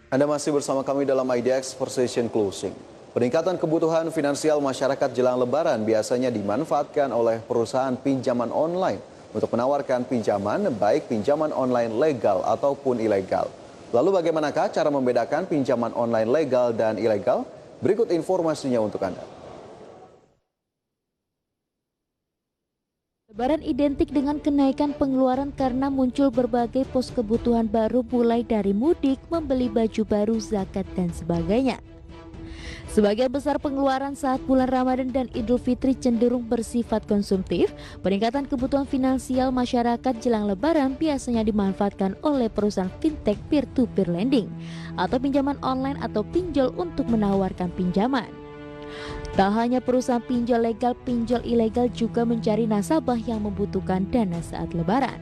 Anda masih bersama kami dalam IDX Precision Closing. Peningkatan kebutuhan finansial masyarakat jelang Lebaran biasanya dimanfaatkan oleh perusahaan pinjaman online untuk menawarkan pinjaman, baik pinjaman online legal ataupun ilegal. Lalu bagaimanakah cara membedakan pinjaman online legal dan ilegal? Berikut informasinya untuk Anda. Lebaran identik dengan kenaikan pengeluaran karena muncul berbagai pos kebutuhan baru mulai dari mudik, membeli baju baru, zakat, dan sebagainya. Sebagian besar pengeluaran saat bulan Ramadan dan Idul Fitri cenderung bersifat konsumtif. Peningkatan kebutuhan finansial masyarakat jelang Lebaran biasanya dimanfaatkan oleh perusahaan fintech peer-to-peer lending atau pinjaman online atau pinjol untuk menawarkan pinjaman. Tak hanya perusahaan pinjol legal, pinjol ilegal juga mencari nasabah yang membutuhkan dana saat Lebaran.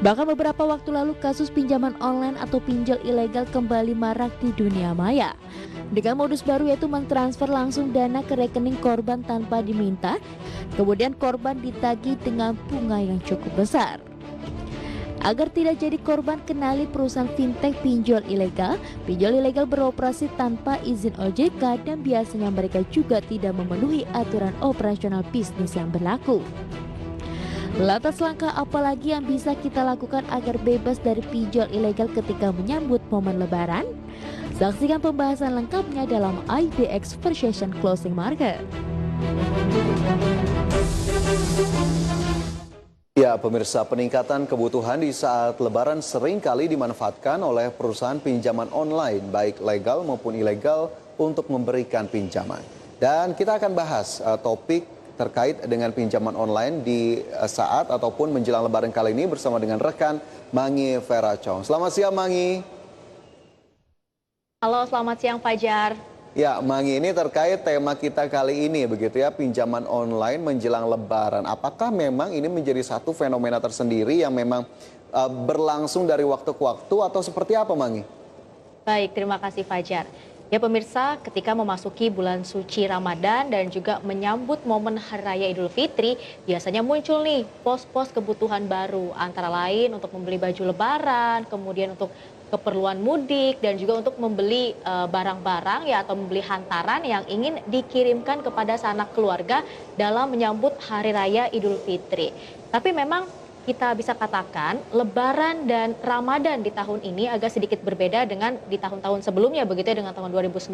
Bahkan beberapa waktu lalu kasus pinjaman online atau pinjol ilegal kembali marak di dunia maya. Dengan modus baru yaitu mentransfer langsung dana ke rekening korban tanpa diminta, kemudian korban ditagih dengan bunga yang cukup besar. Agar tidak jadi korban, kenali perusahaan fintech pinjol ilegal. Pinjol ilegal beroperasi tanpa izin OJK dan biasanya mereka juga tidak memenuhi aturan operasional bisnis yang berlaku. Lantas langkah apa lagi yang bisa kita lakukan agar bebas dari pinjol ilegal ketika menyambut momen Lebaran? Saksikan pembahasan lengkapnya dalam IDX Precision Closing Market. Ya, pemirsa, peningkatan kebutuhan di saat Lebaran seringkali dimanfaatkan oleh perusahaan pinjaman online, baik legal maupun ilegal, untuk memberikan pinjaman. Dan kita akan bahas topik terkait dengan pinjaman online di saat ataupun menjelang Lebaran kali ini bersama dengan rekan Mangi Veracong. Selamat siang, Mangi. Halo, selamat siang Fajar. Ya, Mangi, ini terkait tema kita kali ini begitu ya, pinjaman online menjelang Lebaran. Apakah memang ini menjadi satu fenomena tersendiri yang memang berlangsung dari waktu ke waktu atau seperti apa, Mangi? Baik, terima kasih Fajar. Ya pemirsa, ketika memasuki bulan suci Ramadan dan juga menyambut momen Hari Raya Idul Fitri, biasanya muncul nih pos-pos kebutuhan baru, antara lain untuk membeli baju Lebaran, kemudian untuk keperluan mudik dan juga untuk membeli barang-barang ya atau membeli hantaran yang ingin dikirimkan kepada sanak keluarga dalam menyambut Hari Raya Idul Fitri. Tapi memang kita bisa katakan Lebaran dan Ramadan di tahun ini agak sedikit berbeda dengan di tahun-tahun sebelumnya begitu ya, dengan tahun 2019,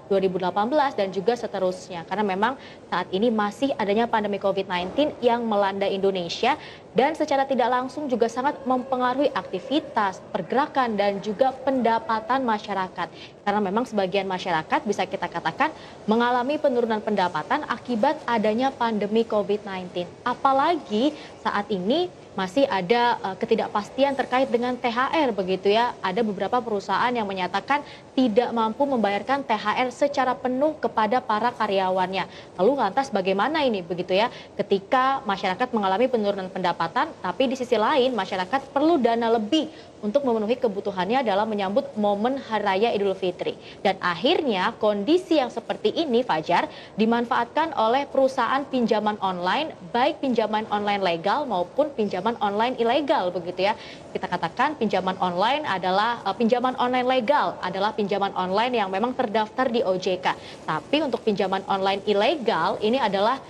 2018 dan juga seterusnya. Karena memang saat ini masih adanya pandemi COVID-19 yang melanda Indonesia dan secara tidak langsung juga sangat mempengaruhi aktivitas, pergerakan dan juga pendapatan masyarakat. Karena memang sebagian masyarakat bisa kita katakan mengalami penurunan pendapatan akibat adanya pandemi COVID-19. Apalagi saat ini masih ada ketidakpastian terkait dengan THR begitu ya. Ada beberapa perusahaan yang menyatakan tidak mampu membayarkan THR secara penuh kepada para karyawannya. Lalu lantas bagaimana ini begitu ya? Ketika masyarakat mengalami penurunan pendapatan, tapi di sisi lain masyarakat perlu dana lebih untuk memenuhi kebutuhannya dalam menyambut momen Hari Raya Idul Fitri. Dan akhirnya kondisi yang seperti ini Fajar dimanfaatkan oleh perusahaan pinjaman online, baik pinjaman online legal maupun pinjaman online ilegal begitu ya. Kita katakan pinjaman online adalah pinjaman online legal adalah pinjaman online yang memang terdaftar di OJK. Tapi untuk pinjaman online ilegal ini adalah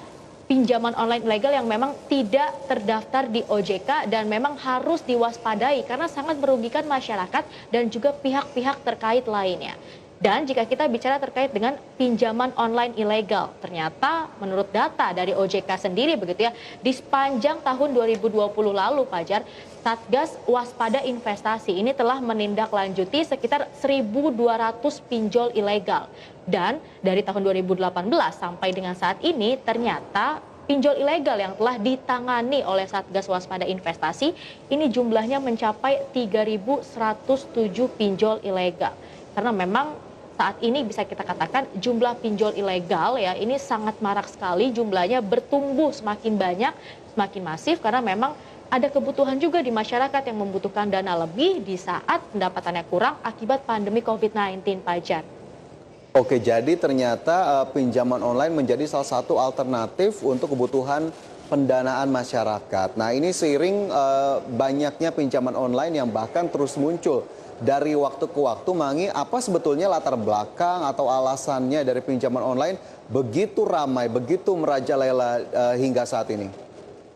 pinjaman online ilegal yang memang tidak terdaftar di OJK dan memang harus diwaspadai karena sangat merugikan masyarakat dan juga pihak-pihak terkait lainnya. Dan jika kita bicara terkait dengan pinjaman online ilegal, ternyata menurut data dari OJK sendiri begitu ya, di sepanjang tahun 2020 lalu Fajar, Satgas Waspada Investasi ini telah menindaklanjuti sekitar 1.200 pinjol ilegal. Dan dari tahun 2018 sampai dengan saat ini ternyata pinjol ilegal yang telah ditangani oleh Satgas Waspada Investasi ini jumlahnya mencapai 3.107 pinjol ilegal. Karena memang saat ini bisa kita katakan jumlah pinjol ilegal ya ini sangat marak sekali, jumlahnya bertumbuh semakin banyak, semakin masif karena memang ada kebutuhan juga di masyarakat yang membutuhkan dana lebih di saat pendapatannya kurang akibat pandemi COVID-19 Fajar. Oke, jadi ternyata pinjaman online menjadi salah satu alternatif untuk kebutuhan pendanaan masyarakat. Nah, ini seiring banyaknya pinjaman online yang bahkan terus muncul dari waktu ke waktu, Mangi, apa sebetulnya latar belakang atau alasannya dari pinjaman online begitu ramai, begitu merajalela hingga saat ini?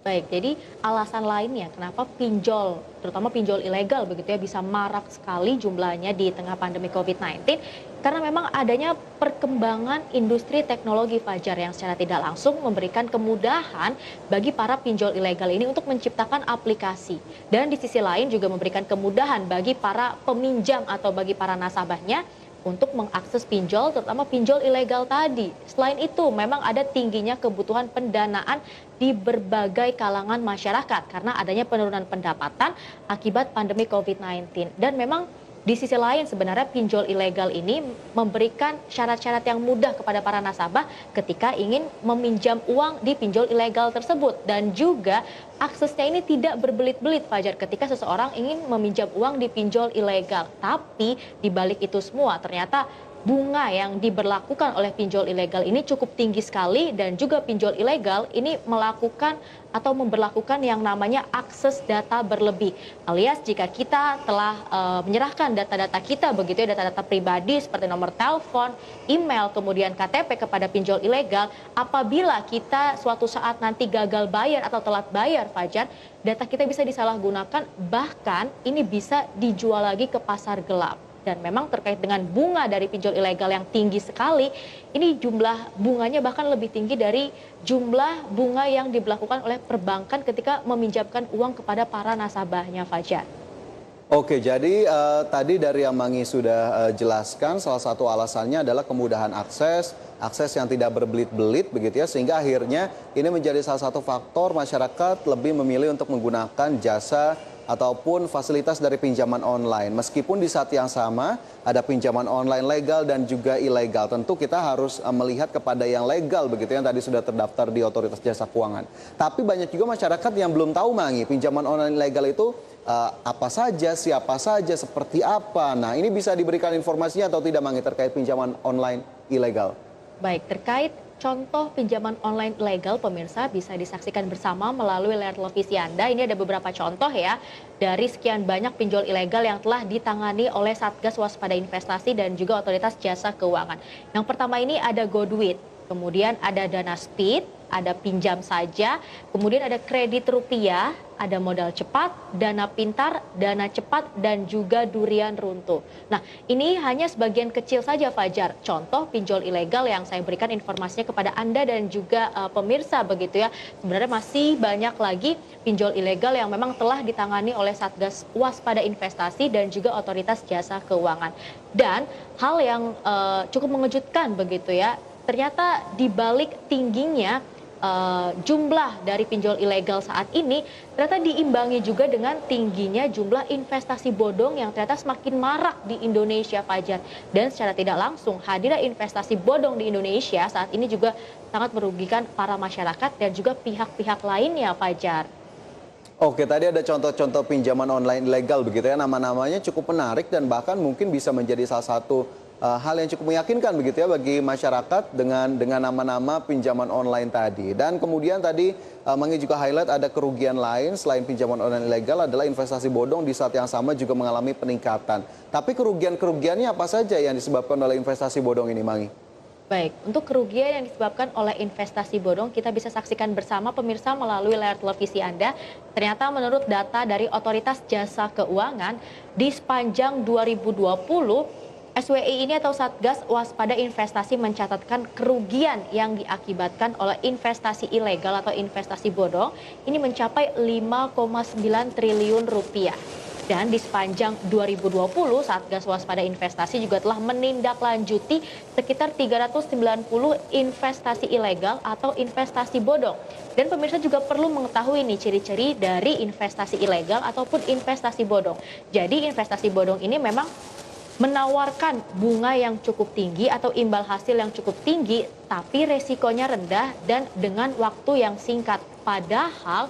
Baik, jadi alasan lainnya kenapa pinjol, terutama pinjol ilegal begitu ya, bisa marak sekali jumlahnya di tengah pandemi COVID-19, karena memang adanya perkembangan industri teknologi, Fajar, yang secara tidak langsung memberikan kemudahan bagi para pinjol ilegal ini untuk menciptakan aplikasi. Dan di sisi lain juga memberikan kemudahan bagi para peminjam atau bagi para nasabahnya untuk mengakses pinjol, terutama pinjol ilegal tadi. Selain itu, memang ada tingginya kebutuhan pendanaan di berbagai kalangan masyarakat karena adanya penurunan pendapatan akibat pandemi COVID-19. Dan memang di sisi lain sebenarnya pinjol ilegal ini memberikan syarat-syarat yang mudah kepada para nasabah ketika ingin meminjam uang di pinjol ilegal tersebut. Dan juga aksesnya ini tidak berbelit-belit, Fajar, ketika seseorang ingin meminjam uang di pinjol ilegal. Tapi di balik itu semua ternyata bunga yang diberlakukan oleh pinjol ilegal ini cukup tinggi sekali, dan juga pinjol ilegal ini melakukan atau memberlakukan yang namanya akses data berlebih. Alias jika kita telah menyerahkan data-data kita begitu ya, data-data pribadi seperti nomor telepon, email, kemudian KTP kepada pinjol ilegal, apabila kita suatu saat nanti gagal bayar atau telat bayar, Fajar, data kita bisa disalahgunakan, bahkan ini bisa dijual lagi ke pasar gelap. Dan memang terkait dengan bunga dari pinjol ilegal yang tinggi sekali, ini jumlah bunganya bahkan lebih tinggi dari jumlah bunga yang diberlakukan oleh perbankan ketika meminjamkan uang kepada para nasabahnya, Fajar. Oke, jadi tadi dari yang Mangi sudah jelaskan, salah satu alasannya adalah kemudahan akses yang tidak berbelit-belit begitu ya, sehingga akhirnya ini menjadi salah satu faktor masyarakat lebih memilih untuk menggunakan jasa ataupun fasilitas dari pinjaman online. Meskipun di saat yang sama ada pinjaman online legal dan juga ilegal. Tentu kita harus melihat kepada yang legal begitu yang tadi sudah terdaftar di Otoritas Jasa Keuangan. Tapi banyak juga masyarakat yang belum tahu, Mangi, pinjaman online legal itu apa saja, siapa saja, seperti apa. Nah, ini bisa diberikan informasinya atau tidak, Mangi, terkait pinjaman online ilegal? Baik, terkait contoh pinjaman online ilegal, pemirsa bisa disaksikan bersama melalui layar televisi Anda. Ini ada beberapa contoh ya dari sekian banyak pinjol ilegal yang telah ditangani oleh Satgas Waspada Investasi dan juga Otoritas Jasa Keuangan. Yang pertama ini ada GoDuit, kemudian ada Dana Speed, ada Pinjam Saja, kemudian ada Kredit Rupiah, ada Modal Cepat, Dana Pintar, Dana Cepat, dan juga Durian Runtuh. Nah, ini hanya sebagian kecil saja, Fajar, contoh pinjol ilegal yang saya berikan informasinya kepada Anda dan juga pemirsa begitu ya. Sebenarnya masih banyak lagi pinjol ilegal yang memang telah ditangani oleh Satgas Waspada Investasi dan juga Otoritas Jasa Keuangan. Dan hal yang cukup mengejutkan begitu ya, ternyata di balik tingginya jumlah dari pinjol ilegal saat ini ternyata diimbangi juga dengan tingginya jumlah investasi bodong yang ternyata semakin marak di Indonesia, Fajar. Dan secara tidak langsung hadirnya investasi bodong di Indonesia saat ini juga sangat merugikan para masyarakat dan juga pihak-pihak lainnya, Fajar. Oke, tadi ada contoh-contoh pinjaman online ilegal begitu ya, nama-namanya cukup menarik dan bahkan mungkin bisa menjadi salah satu hal yang cukup meyakinkan begitu ya bagi masyarakat dengan nama-nama pinjaman online tadi. Dan kemudian tadi Mangi juga highlight ada kerugian lain selain pinjaman online ilegal adalah investasi bodong di saat yang sama juga mengalami peningkatan. Tapi kerugian-kerugiannya apa saja yang disebabkan oleh investasi bodong ini, Mangi? Baik, untuk kerugian yang disebabkan oleh investasi bodong kita bisa saksikan bersama pemirsa melalui layar televisi Anda. Ternyata menurut data dari Otoritas Jasa Keuangan di sepanjang 2020 SWI ini atau Satgas Waspada Investasi mencatatkan kerugian yang diakibatkan oleh investasi ilegal atau investasi bodong ini mencapai 5,9 triliun rupiah. Dan di sepanjang 2020 Satgas Waspada Investasi juga telah menindaklanjuti sekitar 390 investasi ilegal atau investasi bodong. Dan pemirsa juga perlu mengetahui nih ciri-ciri dari investasi ilegal ataupun investasi bodong. Jadi investasi bodong ini memang menawarkan bunga yang cukup tinggi atau imbal hasil yang cukup tinggi, tapi resikonya rendah dan dengan waktu yang singkat. Padahal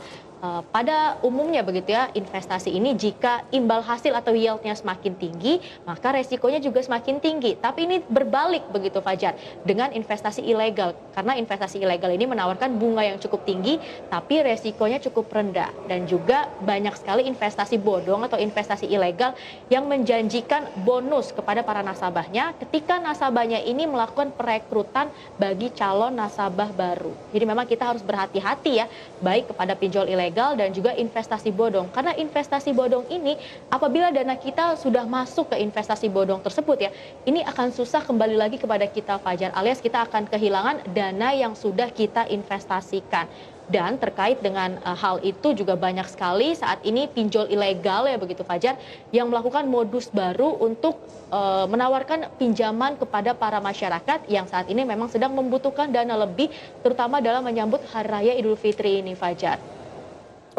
pada umumnya begitu ya, investasi ini jika imbal hasil atau yieldnya semakin tinggi, maka resikonya juga semakin tinggi. Tapi ini berbalik begitu Fajar dengan investasi ilegal. Karena investasi ilegal ini menawarkan bunga yang cukup tinggi, tapi resikonya cukup rendah. Dan juga banyak sekali investasi bodong atau investasi ilegal yang menjanjikan bonus kepada para nasabahnya ketika nasabahnya ini melakukan perekrutan bagi calon nasabah baru. Jadi memang kita harus berhati-hati ya, baik kepada pinjol ilegal dan juga investasi bodong. Karena investasi bodong ini apabila dana kita sudah masuk ke investasi bodong tersebut ya, ini akan susah kembali lagi kepada kita Fajar, alias kita akan kehilangan dana yang sudah kita investasikan. Dan terkait dengan hal itu juga banyak sekali saat ini pinjol ilegal ya begitu Fajar yang melakukan modus baru untuk menawarkan pinjaman kepada para masyarakat yang saat ini memang sedang membutuhkan dana lebih, terutama dalam menyambut Hari Raya Idul Fitri ini Fajar.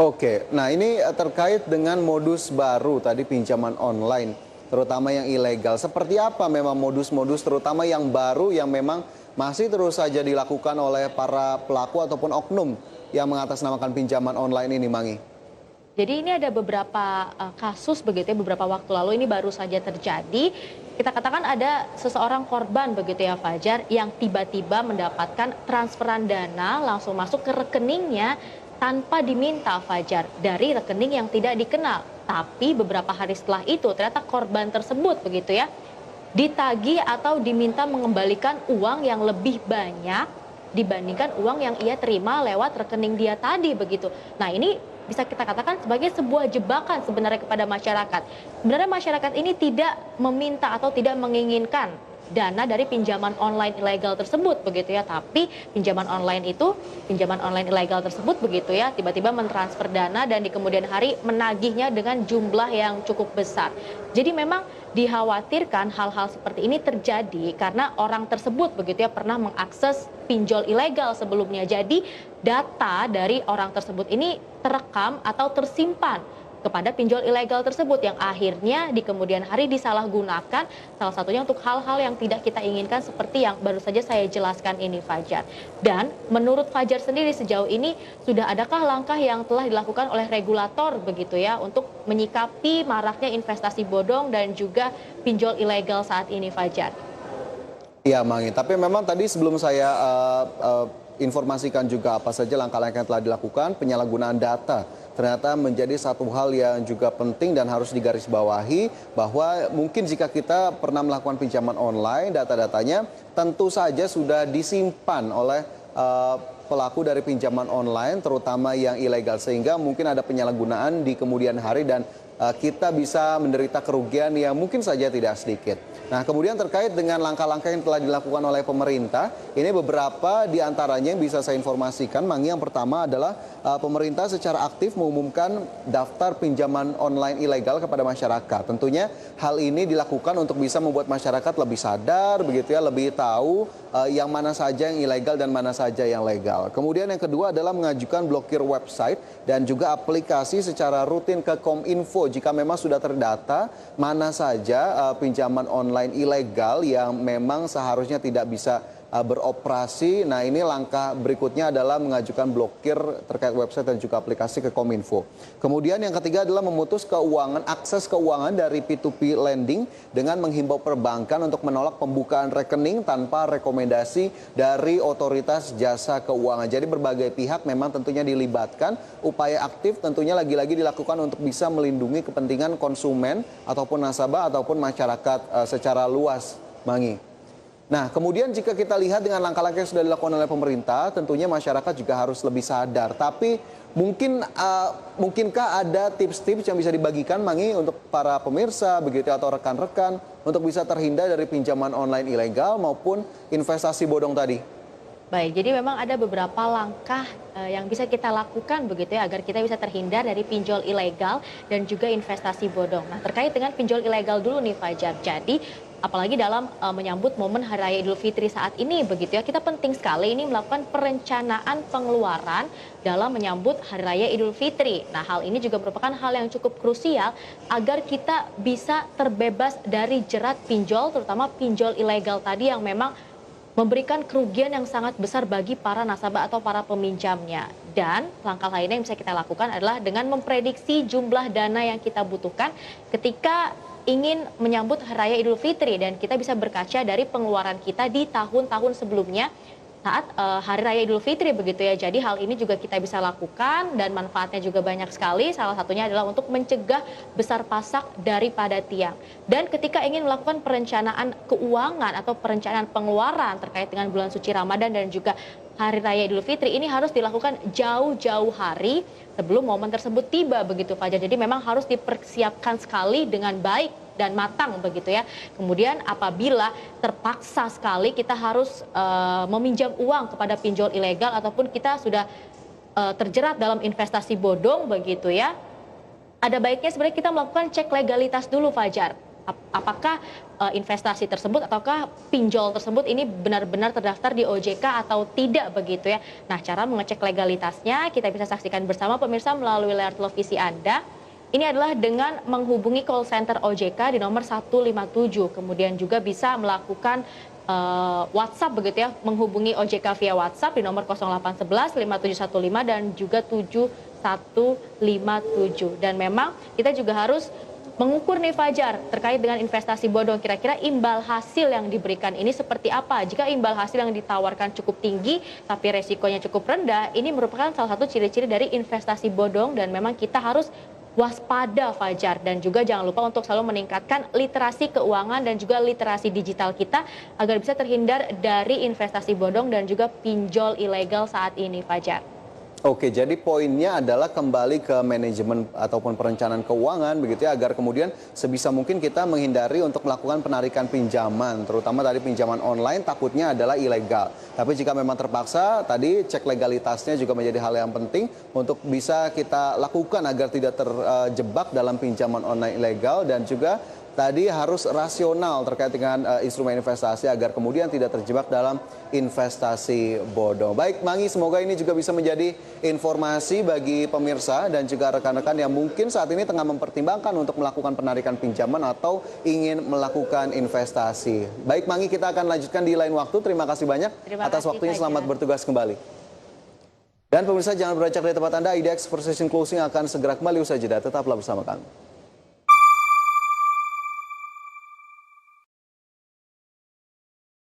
Oke, nah ini terkait dengan modus baru tadi pinjaman online, terutama yang ilegal. Seperti apa memang modus-modus terutama yang baru yang memang masih terus saja dilakukan oleh para pelaku ataupun oknum yang mengatasnamakan pinjaman online ini, Mangi? Jadi ini ada beberapa kasus begitu ya, beberapa waktu lalu ini baru saja terjadi. Kita katakan ada seseorang korban begitu ya Fajar yang tiba-tiba mendapatkan transferan dana langsung masuk ke rekeningnya tanpa diminta Fajar dari rekening yang tidak dikenal. Tapi beberapa hari setelah itu ternyata korban tersebut begitu ya ditagih atau diminta mengembalikan uang yang lebih banyak dibandingkan uang yang ia terima lewat rekening dia tadi begitu. Nah ini bisa kita katakan sebagai sebuah jebakan sebenarnya kepada masyarakat. Sebenarnya masyarakat ini tidak meminta atau tidak menginginkan dana dari pinjaman online ilegal tersebut begitu ya, tapi pinjaman online ilegal tersebut begitu ya tiba-tiba mentransfer dana dan di kemudian hari menagihnya dengan jumlah yang cukup besar. Jadi memang dikhawatirkan hal-hal seperti ini terjadi karena orang tersebut begitu ya pernah mengakses pinjol ilegal sebelumnya. Jadi data dari orang tersebut ini terekam atau tersimpan kepada pinjol ilegal tersebut yang akhirnya di kemudian hari disalahgunakan, salah satunya untuk hal-hal yang tidak kita inginkan seperti yang baru saja saya jelaskan ini Fajar. Dan menurut Fajar sendiri sejauh ini sudah adakah langkah yang telah dilakukan oleh regulator begitu ya untuk menyikapi maraknya investasi bodong dan juga pinjol ilegal saat ini Fajar? Iya Mangi, tapi memang tadi sebelum saya informasikan juga apa saja langkah-langkah yang telah dilakukan, penyalahgunaan data ternyata menjadi satu hal yang juga penting dan harus digarisbawahi bahwa mungkin jika kita pernah melakukan pinjaman online, data-datanya tentu saja sudah disimpan oleh pelaku dari pinjaman online terutama yang ilegal sehingga mungkin ada penyalahgunaan di kemudian hari dan kita bisa menderita kerugian yang mungkin saja tidak sedikit. Nah, kemudian terkait dengan langkah-langkah yang telah dilakukan oleh pemerintah, ini beberapa di antaranya yang bisa saya informasikan. Mangi, yang pertama adalah pemerintah secara aktif mengumumkan daftar pinjaman online ilegal kepada masyarakat. Tentunya hal ini dilakukan untuk bisa membuat masyarakat lebih sadar, begitu ya, lebih tahu yang mana saja yang ilegal dan mana saja yang legal. Kemudian yang kedua adalah mengajukan blokir website dan juga aplikasi secara rutin ke Kominfo jika memang sudah terdata mana saja pinjaman online ilegal yang memang seharusnya tidak bisa beroperasi. Nah, ini langkah berikutnya adalah mengajukan blokir terkait website dan juga aplikasi ke Kominfo. Kemudian yang ketiga adalah memutus akses keuangan dari P2P lending dengan menghimbau perbankan untuk menolak pembukaan rekening tanpa rekomendasi dari otoritas jasa keuangan. Jadi berbagai pihak memang tentunya dilibatkan. Upaya aktif tentunya lagi-lagi dilakukan untuk bisa melindungi kepentingan konsumen ataupun nasabah ataupun masyarakat secara luas, Mangi. Nah, kemudian jika kita lihat dengan langkah-langkah yang sudah dilakukan oleh pemerintah, tentunya masyarakat juga harus lebih sadar. Tapi mungkinkah ada tips-tips yang bisa dibagikan, Mangi, untuk para pemirsa begitu atau rekan-rekan untuk bisa terhindar dari pinjaman online ilegal maupun investasi bodong tadi? Baik, jadi memang ada beberapa langkah yang bisa kita lakukan begitu ya agar kita bisa terhindar dari pinjol ilegal dan juga investasi bodong. Nah, terkait dengan pinjol ilegal dulu nih Fajar. Jadi apalagi dalam menyambut momen Hari Raya Idul Fitri saat ini begitu ya, kita penting sekali ini melakukan perencanaan pengeluaran dalam menyambut Hari Raya Idul Fitri. Nah, hal ini juga merupakan hal yang cukup krusial agar kita bisa terbebas dari jerat pinjol, terutama pinjol ilegal tadi yang memang memberikan kerugian yang sangat besar bagi para nasabah atau para peminjamnya. Dan langkah lainnya yang bisa kita lakukan adalah dengan memprediksi jumlah dana yang kita butuhkan ketika ingin menyambut Hari Raya Idul Fitri, dan kita bisa berkaca dari pengeluaran kita di tahun-tahun sebelumnya saat Hari Raya Idul Fitri begitu ya. Jadi hal ini juga kita bisa lakukan dan manfaatnya juga banyak sekali. Salah satunya adalah untuk mencegah besar pasak daripada tiang. Dan ketika ingin melakukan perencanaan keuangan atau perencanaan pengeluaran terkait dengan bulan suci Ramadan dan juga Hari Raya Idul Fitri, ini harus dilakukan jauh-jauh hari sebelum momen tersebut tiba begitu Fajar. Jadi memang harus dipersiapkan sekali dengan baik dan matang begitu ya. Kemudian apabila terpaksa sekali kita harus meminjam uang kepada pinjol ilegal ataupun kita sudah terjerat dalam investasi bodong begitu ya, ada baiknya sebenarnya kita melakukan cek legalitas dulu Fajar. Apakah investasi tersebut ataukah pinjol tersebut ini benar-benar terdaftar di OJK atau tidak begitu ya. Nah, cara mengecek legalitasnya kita bisa saksikan bersama pemirsa melalui layar televisi Anda. Ini adalah dengan menghubungi call center OJK di nomor 157. Kemudian juga bisa melakukan WhatsApp begitu ya, menghubungi OJK via WhatsApp di nomor 0811 5715 dan juga 7157. Dan memang kita juga harus mengukur nih Fajar terkait dengan investasi bodong, kira-kira imbal hasil yang diberikan ini seperti apa. Jika imbal hasil yang ditawarkan cukup tinggi tapi resikonya cukup rendah, ini merupakan salah satu ciri-ciri dari investasi bodong dan memang kita harus waspada Fajar. Dan juga jangan lupa untuk selalu meningkatkan literasi keuangan dan juga literasi digital kita agar bisa terhindar dari investasi bodong dan juga pinjol ilegal saat ini Fajar. Oke, jadi poinnya adalah kembali ke manajemen ataupun perencanaan keuangan begitu ya, agar kemudian sebisa mungkin kita menghindari untuk melakukan penarikan pinjaman, terutama dari pinjaman online takutnya adalah ilegal. Tapi jika memang terpaksa, tadi cek legalitasnya juga menjadi hal yang penting untuk bisa kita lakukan agar tidak terjebak dalam pinjaman online ilegal, dan juga tadi harus rasional terkait dengan instrumen investasi agar kemudian tidak terjebak dalam investasi bodong. Baik, Mangi, semoga ini juga bisa menjadi informasi bagi pemirsa dan juga rekan-rekan yang mungkin saat ini tengah mempertimbangkan untuk melakukan penarikan pinjaman atau ingin melakukan investasi. Baik, Mangi, kita akan lanjutkan di lain waktu. Terima kasih banyak atas waktunya. Selamat bertugas kembali. Dan pemirsa, jangan beranjak dari tempat Anda. IDX Precision Closing akan segera kembali usai jeda. Tetaplah bersama kami.